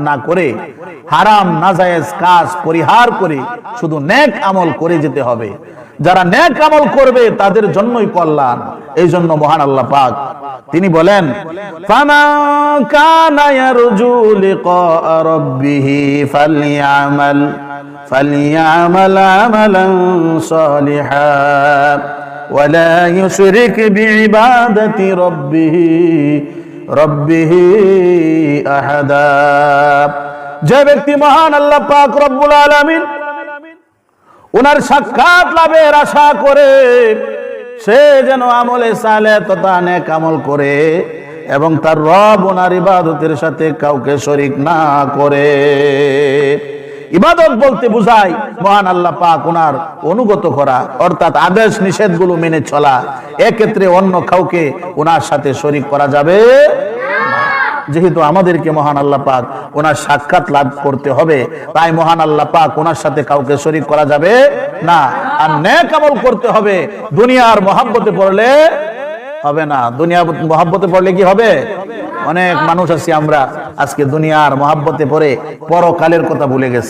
না করে, হারাম নাজায়েজ কাজ পরিহার করে শুধু নেক আমল করে যেতে হবে। যারা নেক আমল করবে তাদের জন্যই কল্যাণ। এই জন্য মহান আল্লাহ পাক তিনি বলেন, ফামান কানা ইয়ারজু লিকা রাব্বিহি ফালইআমাল আমালান সালিহা ওয়ালা ইউশরিক বিইবাদাতি রাব্বিহি আহাদা। যে ব্যক্তি মহান আল্লাহ পাক রব্বুল আলামিন ওনার সাক্ষাৎ লাভের আশা করে সে যেন আমলে সালেহ তথা নেক আমল করে এবং তার রব ওনার ইবাদতের সাথে কাউকে শরীক না করে। ইবাদত বলতে বোঝায় মহান আল্লাহ পাক ওনার অনুগত করা, অর্থাৎ আদেশ নিষেধগুলো মেনে চলা। এক্ষেত্রে অন্য কাউকে ওনার সাথে শরীক করা যাবে না। যেহেতু আমাদেরকে মহান আল্লাহ পাক ওনার সাক্ষাৎ লাভ করতে হবে, তাই মহান আল্লাহ পাক ওনার সাথে কাউকে শরীক করা যাবে না। আর নেক আমল করতে হবে। দুনিয়ার মহব্বতে পড়লে হবে না। দুনিয়ার মহব্বতে পড়লে কি হবে? অনেক মানুষ আছি আমরা আজকে দুনিয়ার মহব্বতে পড়ে পরকালের কথা ভুলে গেছি।